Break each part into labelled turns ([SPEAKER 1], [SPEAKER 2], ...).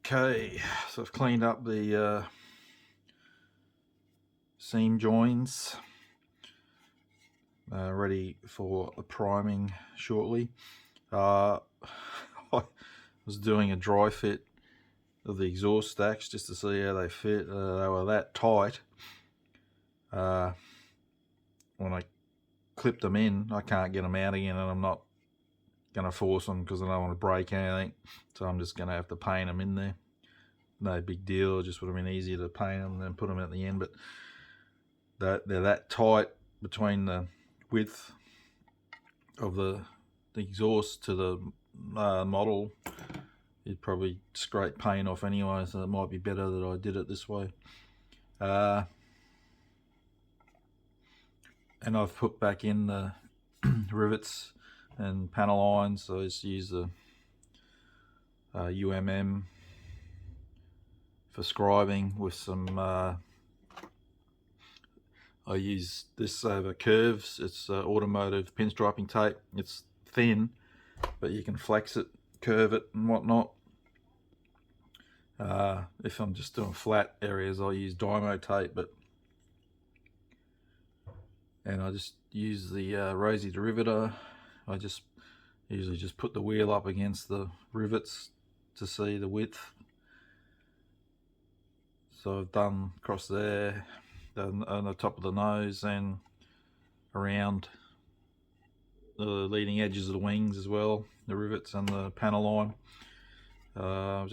[SPEAKER 1] Okay, so I've cleaned up the seam joins, ready for the priming shortly. I was doing a dry fit of the exhaust stacks just to see how they fit. They were that tight. When I clipped them in, I can't get them out again, and I'm not going to force them because I don't want to break anything. So I'm just going to have to paint them in there. No big deal. It just would have been easier to paint them and then put them at the end, but they're that tight between the width of the exhaust to the model. You'd probably scrape paint off anyway, so it might be better that I did it this way. And I've put back in the rivets and panel lines, so I just use the UMM for scribing with some I use this over curves. It's automotive pinstriping tape. It's thin, but you can flex it, curve it and whatnot. If I'm just doing flat areas, I'll use Dymo tape, and I just use the Rosie derivator. I just usually just put the wheel up against the rivets to see the width. So I've done across there, on the top of the nose and around the leading edges of the wings as well, the rivets and the panel line. I've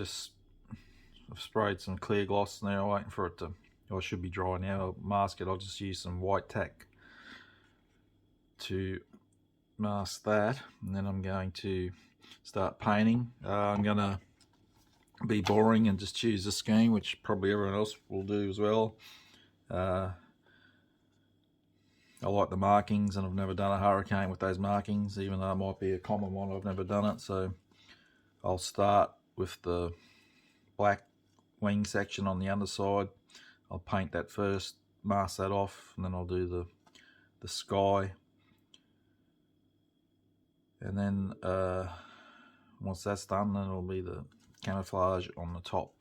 [SPEAKER 1] sprayed some clear gloss now, waiting for it to, or it should be dry now. I'll mask it. I'll just use some white tack to mask that, and then I'm going to start painting. I'm going to be boring and just choose a scheme, which probably everyone else will do as well. I like the markings, and I've never done a hurricane with those markings, even though it might be a common one. I've never done it, so I'll start with the black wing section on the underside. I'll paint that first, mask that off, and then I'll do the sky. And then once that's done, then it'll be the camouflage on the top.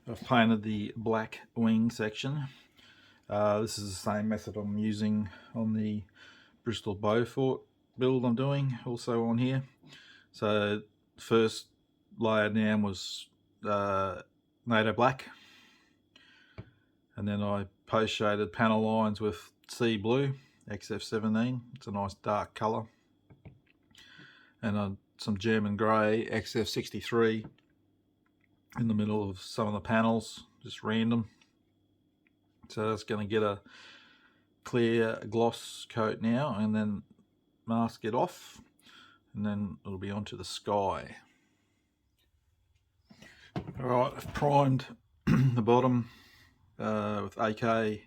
[SPEAKER 1] I've painted the black wing section. This is the same method I'm using on the Bristol Beaufort build I'm doing, also on here. So first layer down was NATO black, and then I post shaded panel lines with Sea Blue XF17. It's a nice dark colour, and some German grey XF63 in the middle of some of the panels, just random. So that's going to get a clear gloss coat now, and then mask it off, and then it'll be onto the sky. Alright, I've primed the bottom with AK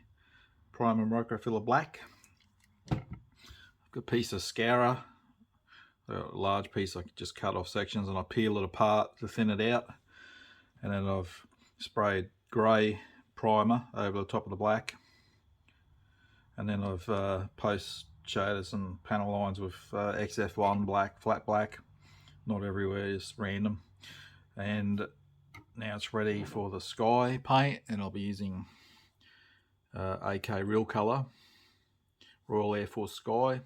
[SPEAKER 1] Primer Microfiller Black. I've got a piece of Scara, a large piece. I just cut off sections and I peel it apart to thin it out, and then I've sprayed grey primer over the top of the black, and then I've post shaded some panel lines with XF1 black, flat black, not everywhere, just random. And now it's ready for the sky paint, and I'll be using AK Real Colour Royal Air Force Sky,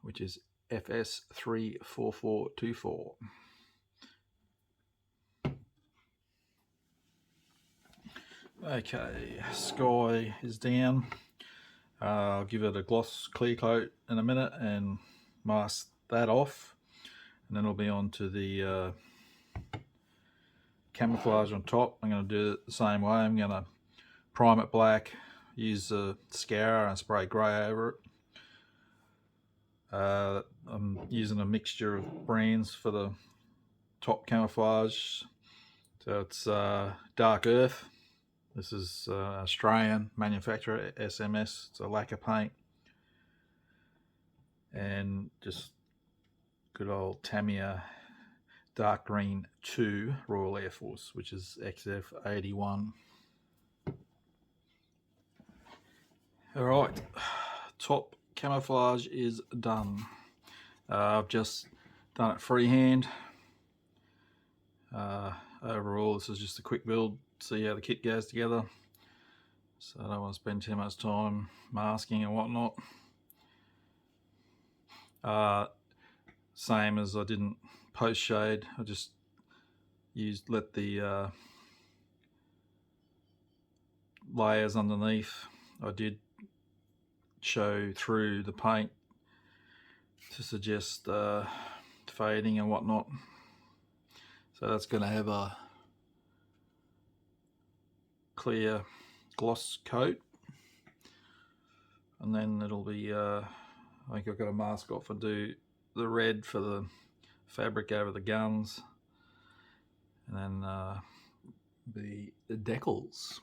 [SPEAKER 1] which is FS34424. Okay, sky is down. I'll give it a gloss clear coat in a minute and mask that off, and then it'll be on to the camouflage on top. I'm going to do it the same way. I'm going to prime it black, use the Scara and spray grey over it. I'm using a mixture of brands for the top camouflage. So it's Dark Earth. This is Australian manufacturer, SMS. It's a lacquer paint. And just good old Tamiya Dark Green 2 Royal Air Force, which is XF81. Alright, top camouflage is done. I've just done it freehand. Overall, this is just a quick build, see how the kit goes together. So I don't want to spend too much time masking and whatnot. Same as I didn't post shade, I just let the layers underneath, I did show through the paint to suggest fading and whatnot. So that's going to have a clear gloss coat, and then it'll be I think I've got to mask off and do the red for the fabric over the guns, and then the decals.